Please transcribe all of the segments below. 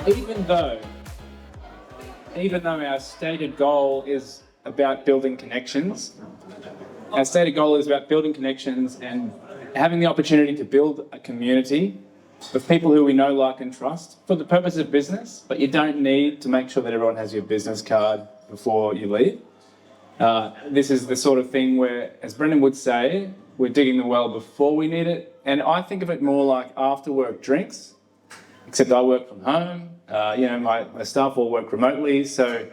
even though our stated goal is about building connections, and having the opportunity to build a community of people who we know, like, and trust for the purpose of business, but you don't need to make sure that everyone has your business card before you leave. This is the sort of thing where, as Brendan would say, we're digging the well before we need it. And I think of it more like after work drinks, except I work from home. My staff all work remotely, so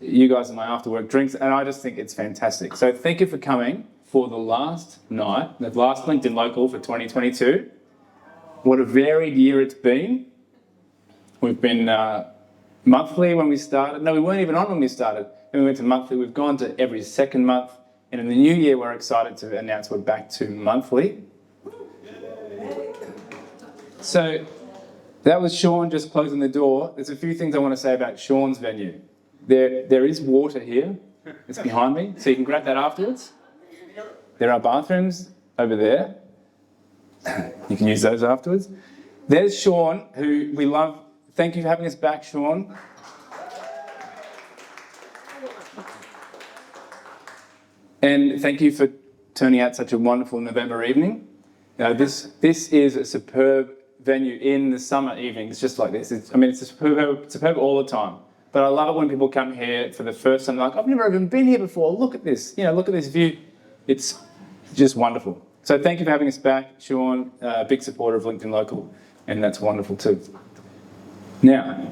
you guys are my after work drinks, and I just think it's fantastic. So thank you for coming for the last night, the last LinkedIn Local for 2022. What a varied year it's been. We've been monthly when we started. No, we weren't even on when we started. Then we went to monthly. We've gone to every second month. And in the new year, we're excited to announce we're back to monthly. So that was Sean just closing the door. There's a few things I want to say about Sean's venue. There is water here. It's behind me, so you can grab that afterwards. There are bathrooms over there. You can use those afterwards. There's Sean, who we love. Thank you for having us back, Sean. And thank you for turning out such a wonderful November evening. This is a superb venue in the summer evenings, just like this. It's superb all the time. But I love it when people come here for the first time. Like, I've never even been here before. Look at this. Look at this view. It's just wonderful. So thank you for having us back, Sean. A big supporter of LinkedIn Local, and that's wonderful too. Now,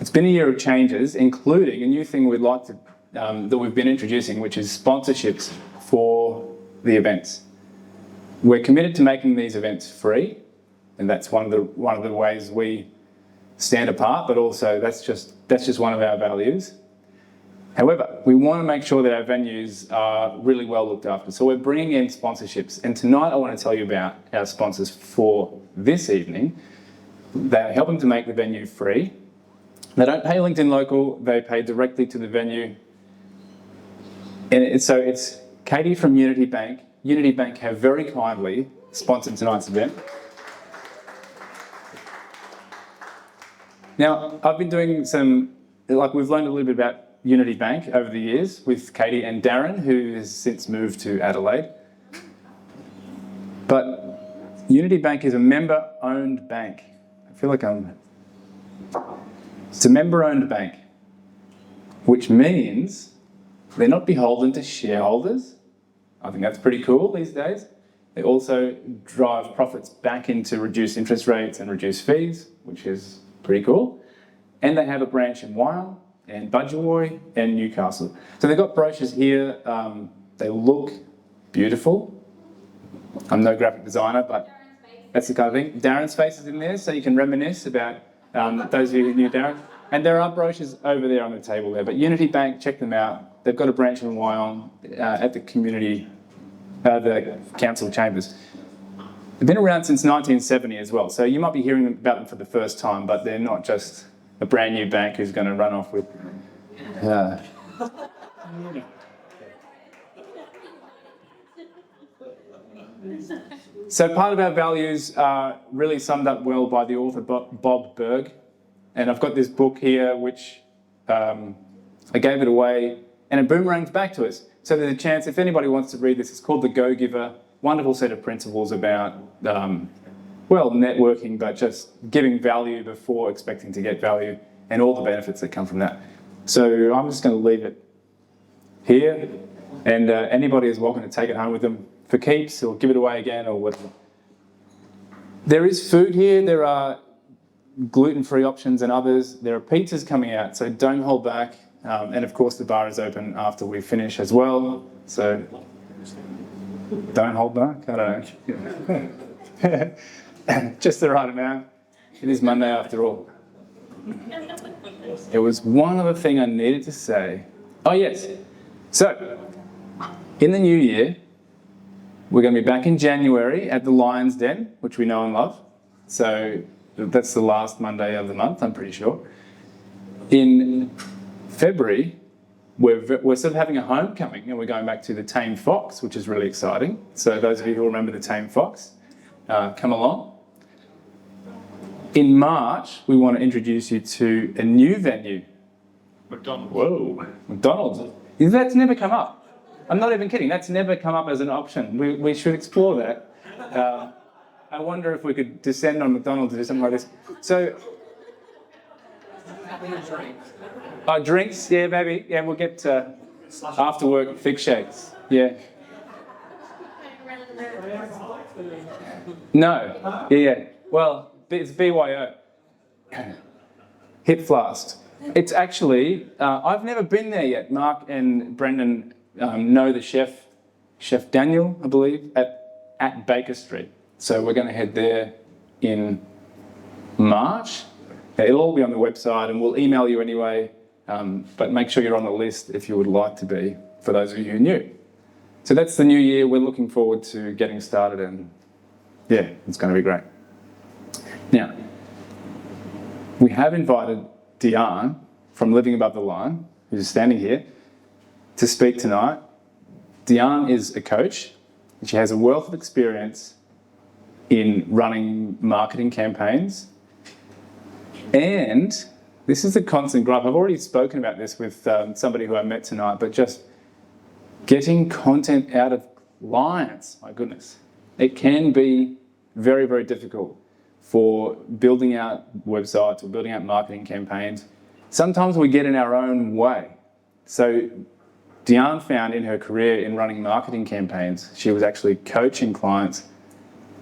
it's been a year of changes, including a new thing we'd like to that we've been introducing, which is sponsorships for the events. We're committed to making these events free, and that's one of the ways we stand apart. But also, that's just one of our values. However, we want to make sure that our venues are really well looked after. So we're bringing in sponsorships, and tonight I want to tell you about our sponsors for this evening. They're helping to make the venue free. They don't pay LinkedIn Local; they pay directly to the venue. And it's Katie from Unity Bank. Unity Bank have very kindly sponsored tonight's event. Now, I've been doing we've learned a little bit about Unity Bank over the years with Katie and Darren, who has since moved to Adelaide. But Unity Bank is a member-owned bank. I feel like it's a member-owned bank, which means they're not beholden to shareholders. I think that's pretty cool these days. They also drive profits back into reduced interest rates and reduced fees, which is pretty cool. And they have a branch in Wyong and Budgewoi and Newcastle. So they've got brochures here. They look beautiful. I'm no graphic designer, but that's the kind of thing. Darren's face is in there, so you can reminisce about those of you who knew Darren. And there are brochures over there on the table there. But Unity Bank, check them out. They've got a branch in Wyong at the the council chambers. They've been around since 1970 as well, so you might be hearing about them for the first time, but they're not just a brand new bank who's going to run off with... So part of our values are really summed up well by the author Bob Burg, and I've got this book here which I gave it away and it boomerangs back to us. So there's a chance, if anybody wants to read this, it's called The Go-Giver. Wonderful set of principles about, networking, but just giving value before expecting to get value and all the benefits that come from that. So I'm just going to leave it here, and anybody is welcome to take it home with them for keeps or give it away again or whatever. There is food here. There are gluten-free options and others. There are pizzas coming out, so don't hold back. And of course, the bar is open after we finish as well. So don't hold back. I don't know. Just the right amount. It is Monday after all. There was one other thing I needed to say. Oh, yes. So, in the new year, we're going to be back in January at the Lion's Den, which we know and love. So, that's the last Monday of the month, I'm pretty sure. In February, we're sort of having a homecoming, and we're going back to the Tame Fox, which is really exciting. So those of you who remember the Tame Fox, come along. In March, we want to introduce you to a new venue. McDonald's. Whoa, McDonald's. That's never come up. I'm not even kidding. That's never come up as an option. We should explore that. I wonder if we could descend on McDonald's or do something like this. So, drinks, yeah, maybe. Yeah, we'll get after work fig shakes. Yeah. No. Yeah. Well, it's BYO. Hip Flask. It's actually, I've never been there yet. Mark and Brendan know the chef Daniel, I believe, at Baker Street. So we're going to head there in March. It'll all be on the website and we'll email you anyway. But make sure you're on the list if you would like to be, for those of you who are new. So that's the new year. We're looking forward to getting started and yeah, it's going to be great. Now, we have invited Diane from Living Above the Line, who's standing here, to speak tonight. Diane is a coach. And she has a wealth of experience in running marketing campaigns. And this is a constant gripe. I've already spoken about this with somebody who I met tonight, but just getting content out of clients, my goodness. It can be very, very difficult for building out websites or building out marketing campaigns. Sometimes we get in our own way. So Diane found in her career in running marketing campaigns, she was actually coaching clients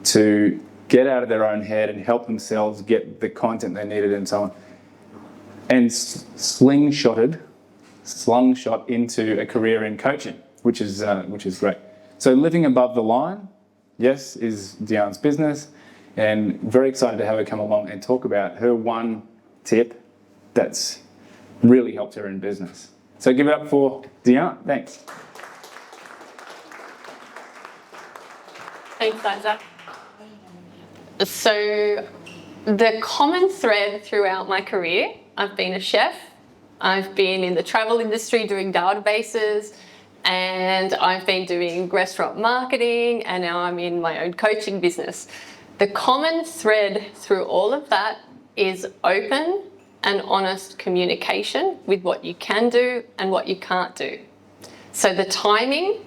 to get out of their own head and help themselves get the content they needed and so on. And slungshot into a career in coaching, which is great. So Living Above the Line, yes, is Diane's business, and very excited to have her come along and talk about her one tip that's really helped her in business. So give it up for Diane. Thanks. Thanks, Isaac. So the common thread throughout my career, I've been a chef, I've been in the travel industry doing databases, and I've been doing restaurant marketing, and now I'm in my own coaching business. The common thread through all of that is open and honest communication with what you can do and what you can't do. So the timing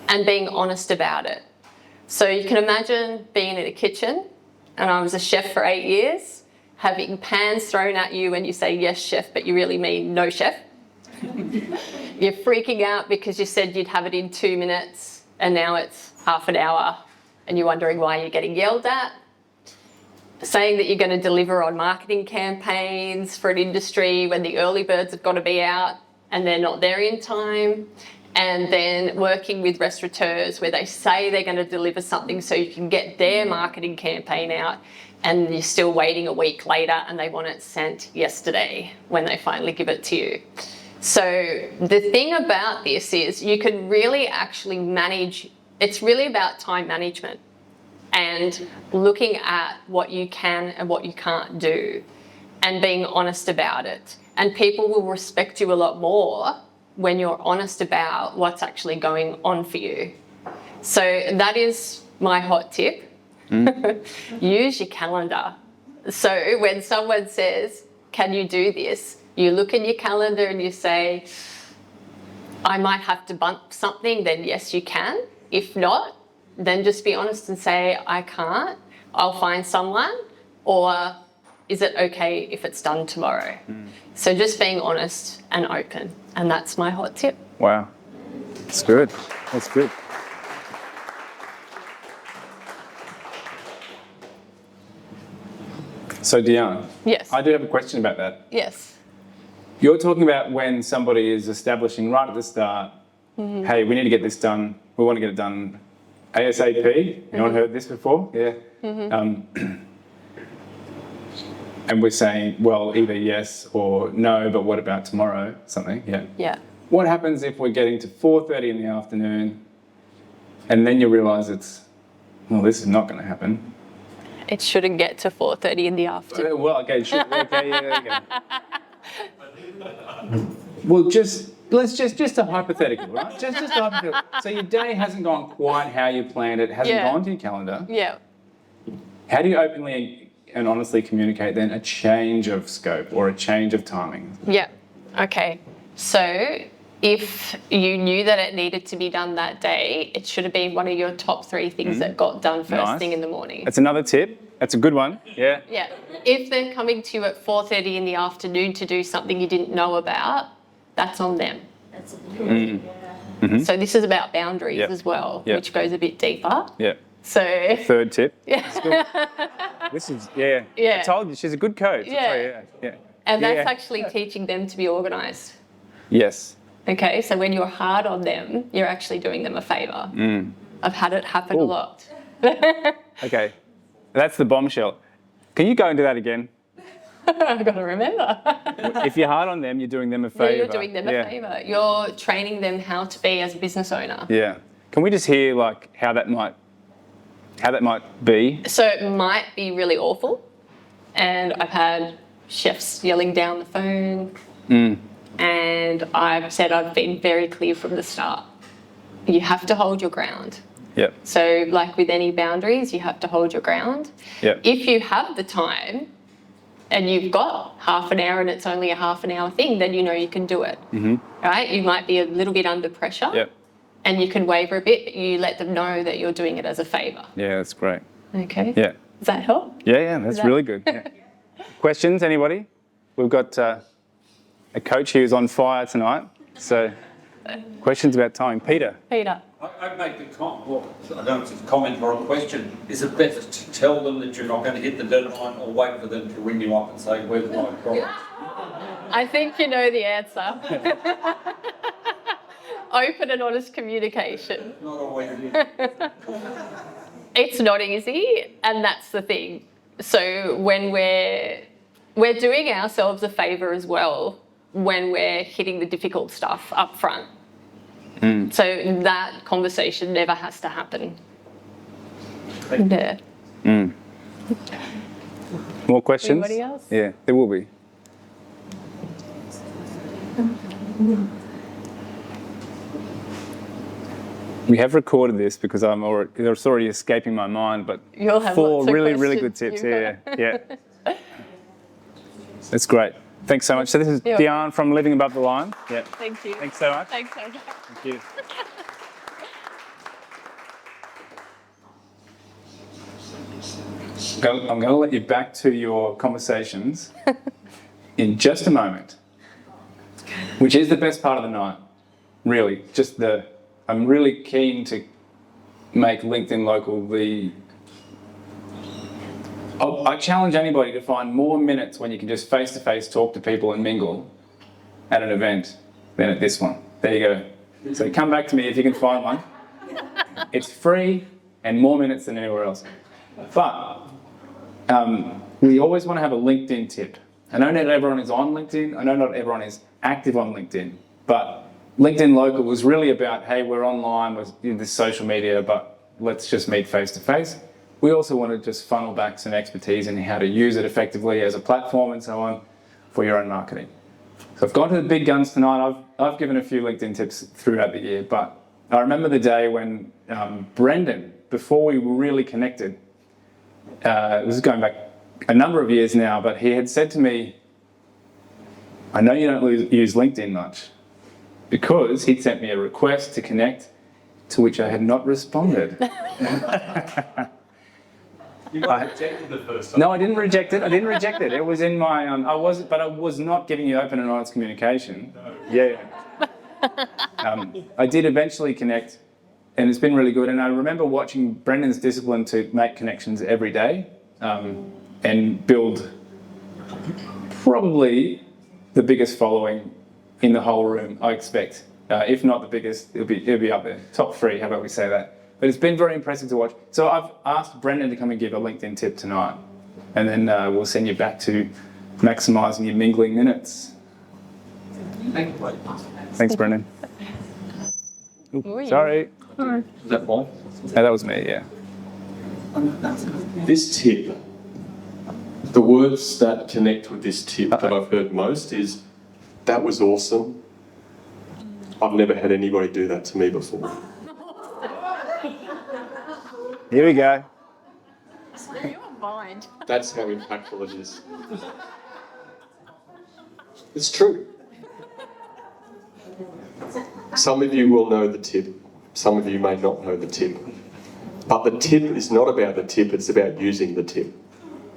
and being honest about it. So you can imagine being in a kitchen, and I was a chef for 8 years, having pans thrown at you when you say yes chef, but you really mean no chef. You're freaking out because you said you'd have it in 2 minutes and now it's half an hour and you're wondering why you're getting yelled at. Saying that you're going to deliver on marketing campaigns for an industry when the early birds have got to be out and they're not there in time. And then working with restaurateurs where they say they're going to deliver something so you can get their marketing campaign out, and you're still waiting a week later and they want it sent yesterday when they finally give it to you. So the thing about this is you can really actually manage, it's really about time management and looking at what you can and what you can't do and being honest about it. And people will respect you a lot more when you're honest about what's actually going on for you. So that is my hot tip. Use your calendar. So when someone says, can you do this? You look in your calendar and you say, I might have to bump something, then yes, you can. If not, then just be honest and say, I can't, I'll find someone, or is it okay if it's done tomorrow? So just being honest and open, and that's my hot tip. Wow, that's good. That's good. So Diane, Yes. I do have a question about that. Yes. You're talking about when somebody is establishing right at the start, hey, we need to get this done. We want to get it done ASAP. Anyone heard this before? Yeah. And we're saying, well, either yes or no, but what about tomorrow? Something, yeah. Yeah. What happens if we're getting to 4:30 in the afternoon and then you realise it's, well, this is not going to happen? It shouldn't get to 4:30 in the afternoon. Well, okay, sure. Okay, yeah, there you go. Well, just a hypothetical, right? Just a hypothetical. So your day hasn't gone quite how you planned it, hasn't Yeah. gone to your calendar. Yeah. How do you openly and honestly communicate then a change of scope or a change of timing. Yeah. Okay. So if you knew that it needed to be done that day, it should have been one of your top 3 things that got done first Nice. thing in the morning. That's another tip. That's a good one. Yeah. Yeah. If they're coming to you at 4:30 in the afternoon to do something you didn't know about, that's on them. That's So this is about boundaries Yep. as well, Yep. which goes a bit deeper. Yeah. So Third tip. yeah. This is, yeah. Yeah. I told you, she's a good coach. I'll tell you, Yeah. yeah. And that's Yeah. actually teaching them to be organised. Yes. Okay, so when you're hard on them, you're actually doing them a favour. I've had it happen a Ooh. lot. Okay. That's the bombshell. Can you go into that again? I've got to remember. If you're hard on them, you're doing them a favour. Yeah, you're doing them a favour. You're training them how to be as a business owner. Yeah. Can we just hear like how that might be? So it might be really awful. And I've had chefs yelling down the phone. And I've said I've been very clear from the start. You have to hold your ground. Yep. So like with any boundaries, you have to hold your ground. Yep. If you have the time and you've got half an hour and it's only a half an hour thing, then you know you can do it. Right? You might be a little bit under pressure. Yep. And you can waver a bit, but you let them know that you're doing it as a favour. Yeah, that's great. Okay. Yeah. Does that help? Yeah, that's that- really good. Yeah. Questions, anybody? We've got a coach who's on fire tonight. So, questions about timing. Peter. Peter. I'd make the comment, well, I don't know if it's a comment or a question. Is it better to tell them that you're not going to hit the deadline or wait for them to ring you up and say, where's my product? I think you know the answer. Open and honest communication. Not always easy. It's not easy, and that's the thing. So when we're doing ourselves a favour as well when we're hitting the difficult stuff up front. So that conversation never has to happen. Yeah. More questions? Anybody else? Yeah, there will be. We have recorded this because it's already escaping my mind, but You'll have 4 lots of really good questions. tips. Yeah. That's great. Thanks so much. So this is You're Diane from Living Above the Line. Yeah. Thank you. Thanks so much. Thanks so much. Thank you. I'm going to let you back to your conversations in just a moment, which is the best part of the night, really. I'm really keen to make LinkedIn Local I challenge anybody to find more minutes when you can just face-to-face talk to people and mingle at an event than at this one. There you go. So come back to me if you can find one. It's free and more minutes than anywhere else. But we always want to have a LinkedIn tip. I know not everyone is on LinkedIn. I know not everyone is active on LinkedIn. But LinkedIn Local was really about, hey, we're online, we're in this social media, but let's just meet face-to-face. We also want to just funnel back some expertise in how to use it effectively as a platform and so on for your own marketing. So I've gone to the big guns tonight. I've given a few LinkedIn tips throughout the year, but I remember the day when Brendan, before we were really connected, this is going back a number of years now, but he had said to me, I know you don't use LinkedIn much, because he'd sent me a request to connect, to which I had not responded. You got rejected the first time. No, I didn't reject it. It was in my. I was not giving you open and honest communication. No. Yeah. I did eventually connect, and it's been really good. And I remember watching Brendan's discipline to make connections every day, and build probably the biggest following in the whole room. I expect, if not the biggest, it'll be up there, top 3. How about we say that? But it's been very impressive to watch. So I've asked Brendan to come and give a LinkedIn tip tonight. And then we'll send you back to maximising your mingling minutes. Thanks, Brendan. Ooh, sorry. Is that Paul? No, that was me, yeah. This tip, the words that connect with this tip that I've heard most is, that was awesome. I've never had anybody do that to me before. Here we go. mind. That's how impactful it is. It's true. Some of you will know the tip. Some of you may not know the tip. But the tip is not about the tip, it's about using the tip.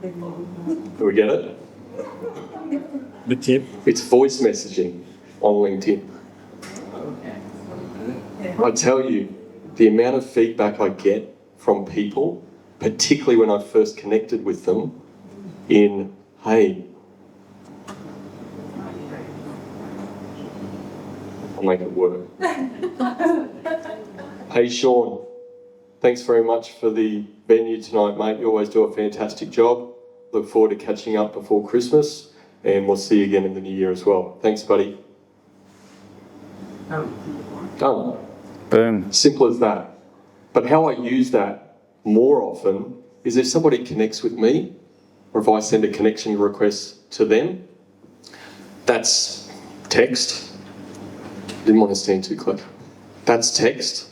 Do we get it? The tip. It's voice messaging on LinkedIn. I tell you, the amount of feedback I get from people, particularly when I first connected with them, in, hey, I'll make it work. Hey Sean, thanks very much for the venue tonight, mate. You always do a fantastic job. Look forward to catching up before Christmas, and we'll see you again in the new year as well. Thanks, buddy. Done. Boom. Simple as that. But how I use that more often is if somebody connects with me, or if I send a connection request to them, that's text. Didn't want to stand too close. That's text.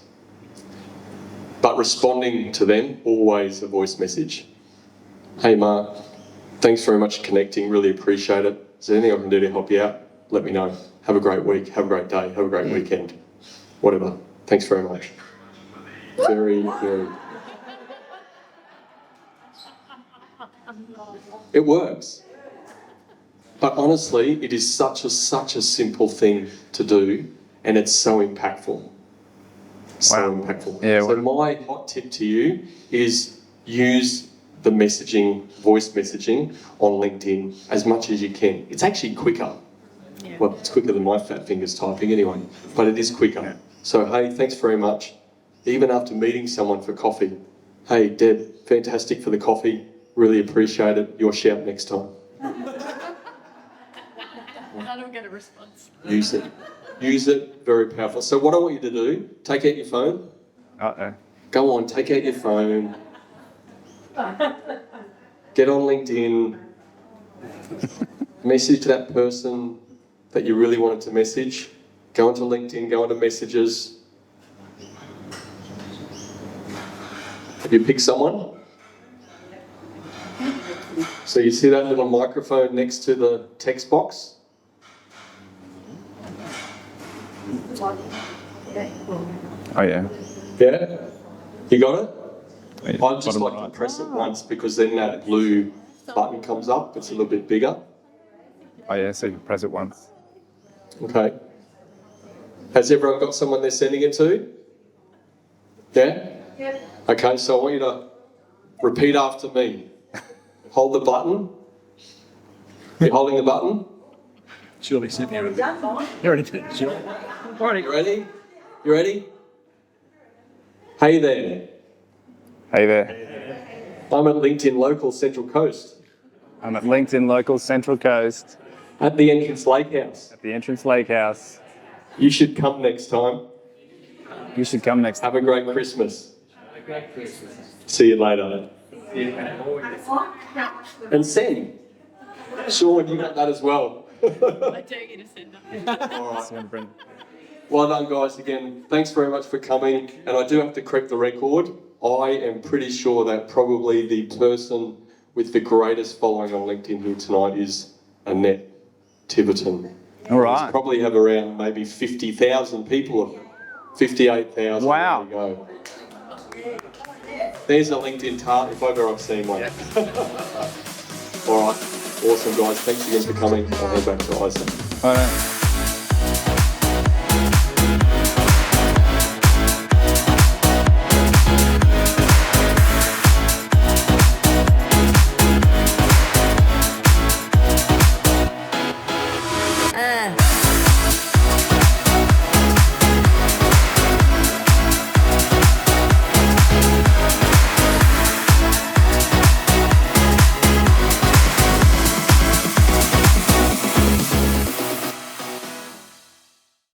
But responding to them, always a voice message. Hey Mark, thanks very much for connecting, really appreciate it. Is there anything I can do to help you out? Let me know. Have a great week, have a great day, have a great weekend. Whatever. Thanks very much. Very, very. It works. But honestly, it is such a simple thing to do, and it's so impactful. So Wow. impactful. Yeah, So well- my hot tip to you is use the messaging, voice messaging on LinkedIn as much as you can. It's actually quicker. Yeah. Well, it's quicker than my fat fingers typing anyway, but it is quicker. So, hey, thanks very much. Even after meeting someone for coffee, hey, Deb, fantastic for the coffee. Really appreciate it. Your shout next time. I don't get a response. Use it. Use it. Very powerful. So what I want you to do, take out your phone. Uh-oh. Go on, take out your phone. Get on LinkedIn. Message that person that you really wanted to message. Go onto LinkedIn, go onto messages. Have you picked someone? So you see that little microphone next to the text box? Oh, yeah. Yeah? You got it? Wait, I just bottom like right. to press it once because then that blue button comes up. It's a little bit bigger. Oh, yeah, so you press it once. Okay. Has everyone got someone they're sending it to? Yeah? Yep. Okay, so I want you to repeat after me. Hold the button. You're holding the button? Surely sent me a You already did, Jill. Already. You ready? You ready? Hey there. Hey there. I'm at LinkedIn Local Central Coast I'm at LinkedIn Local Central Coast at the Entrance Lake House. at the Entrance Lake House. You should come next time. You should come next time. Have a great Christmas. See you later. And send. Sean, you got that as well. I dare you to send them. All right. Send Brendan. Well done, guys. Again, thanks very much for coming. And I do have to correct the record. I am pretty sure that probably the person with the greatest following on LinkedIn here tonight is Annette Tiverton. All right. Probably have around maybe 50,000 people. 58,000. Wow. There you go. There's a LinkedIn tart if ever I've seen one. All right. Awesome, guys. Thanks again for coming. I'll head back to Isaac. I know.